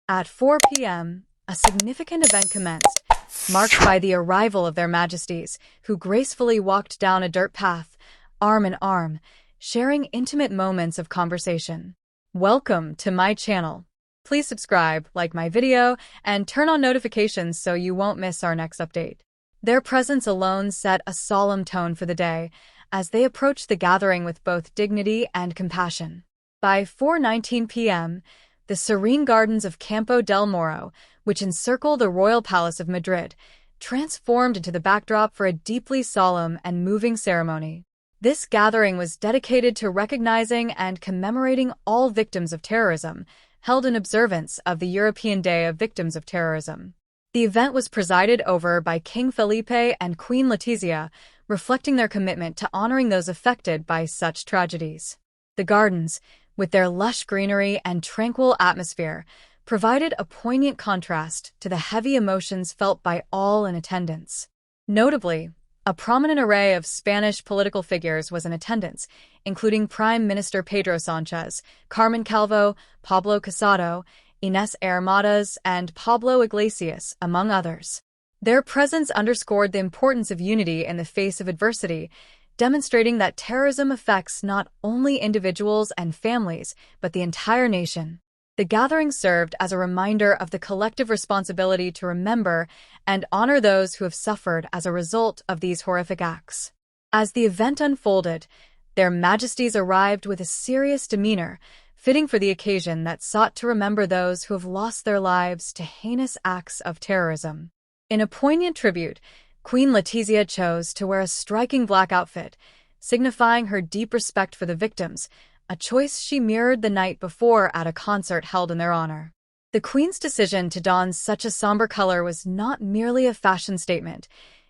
At 4 p.m., a significant event commenced, marked by the arrival of their majesties, who gracefully walked down a dirt path, arm in arm, sharing intimate moments of conversation. Welcome to my channel. Please subscribe, like my video, and turn on notifications so you won't miss our next update. Their presence alone set a solemn tone for the day, as they approached the gathering with both dignity and compassion. By 4:19 p.m., the serene gardens of Campo del Moro, which encircle the royal palace of Madrid, transformed into the backdrop for a deeply solemn and moving ceremony. This gathering was dedicated to recognizing and commemorating all victims of terrorism, held in observance of the European Day of Victims of Terrorism. The event was presided over by King Felipe and Queen Letizia, reflecting their commitment to honoring those affected by such tragedies. The gardens, with their lush greenery and tranquil atmosphere, provided a poignant contrast to the heavy emotions felt by all in attendance. Notably, a prominent array of Spanish political figures was in attendance, including Prime Minister Pedro Sánchez, Carmen Calvo, Pablo Casado, Inés Arrimadas, and Pablo Iglesias, among others. Their presence underscored the importance of unity in the face of adversity, demonstrating that terrorism affects not only individuals and families, but the entire nation. The gathering served as a reminder of the collective responsibility to remember and honor those who have suffered as a result of these horrific acts. As the event unfolded, their majesties arrived with a serious demeanor, fitting for the occasion that sought to remember those who have lost their lives to heinous acts of terrorism. In a poignant tribute, Queen Letizia chose to wear a striking black outfit, signifying her deep respect for the victims, a choice she mirrored the night before at a concert held in their honor. The Queen's decision to don such a somber color was not merely a fashion statement.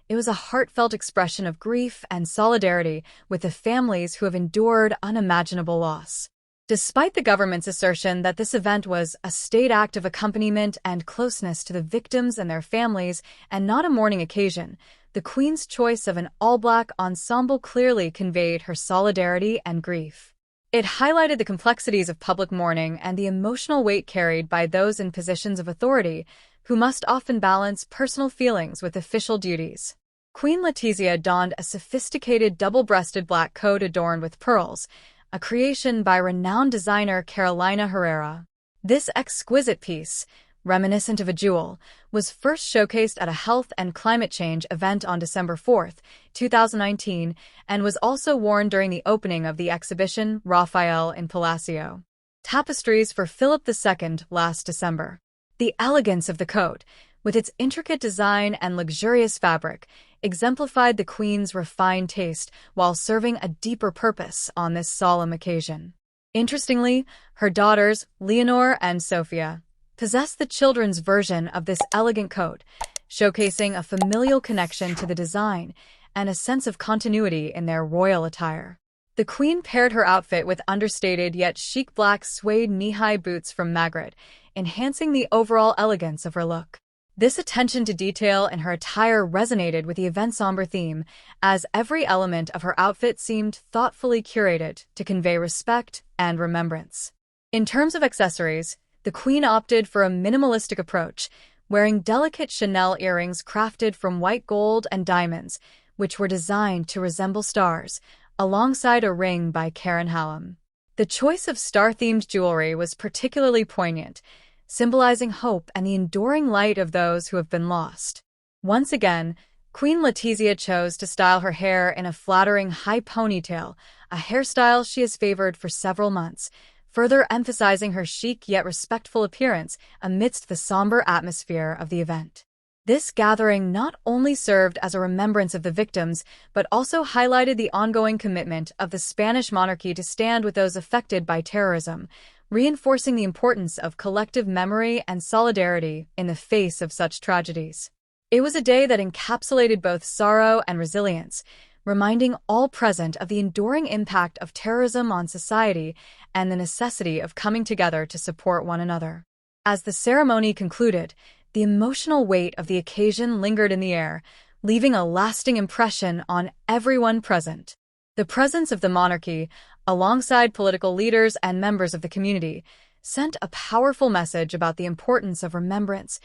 It was a heartfelt expression of grief and solidarity with the families who have endured unimaginable loss. Despite the government's assertion that this event was a state act of accompaniment and closeness to the victims and their families and not a mourning occasion, the Queen's choice of an all-black ensemble clearly conveyed her solidarity and grief. It highlighted the complexities of public mourning and the emotional weight carried by those in positions of authority, who must often balance personal feelings with official duties. Queen Letizia donned a sophisticated double-breasted black coat adorned with pearls, a creation by renowned designer Carolina Herrera. This exquisite piece, reminiscent of a jewel, was first showcased at a health and climate change event on December 4, 2019, and was also worn during the opening of the exhibition Rafael in Palacio. Tapestries for Philip II last December. The elegance of the coat, with its intricate design and luxurious fabric, exemplified the Queen's refined taste while serving a deeper purpose on this solemn occasion. Interestingly, her daughters, Leonor and Sofia, possessed the children's version of this elegant coat, showcasing a familial connection to the design and a sense of continuity in their royal attire. The Queen paired her outfit with understated yet chic black suede knee-high boots from Madrid, enhancing the overall elegance of her look. This attention to detail in her attire resonated with the event's somber theme, as every element of her outfit seemed thoughtfully curated to convey respect and remembrance. In terms of accessories, the Queen opted for a minimalistic approach, wearing delicate Chanel earrings crafted from white gold and diamonds, which were designed to resemble stars, alongside a ring by Karen Hallam. The choice of star-themed jewelry was particularly poignant, symbolizing hope and the enduring light of those who have been lost. Once again, Queen Letizia chose to style her hair in a flattering high ponytail, a hairstyle she has favored for several months, further emphasizing her chic yet respectful appearance amidst the somber atmosphere of the event. This gathering not only served as a remembrance of the victims, but also highlighted the ongoing commitment of the Spanish monarchy to stand with those affected by terrorism, reinforcing the importance of collective memory and solidarity in the face of such tragedies. It was a day that encapsulated both sorrow and resilience, reminding all present of the enduring impact of terrorism on society and the necessity of coming together to support one another. As the ceremony concluded, the emotional weight of the occasion lingered in the air, leaving a lasting impression on everyone present. The presence of the monarchy, alongside political leaders and members of the community, sent a powerful message about the importance of remembrance,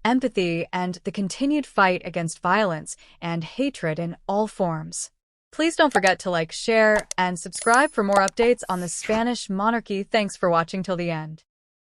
empathy, and the continued fight against violence and hatred in all forms. Please don't forget to like, share, and subscribe for more updates on the Spanish monarchy. Thanks for watching till the end.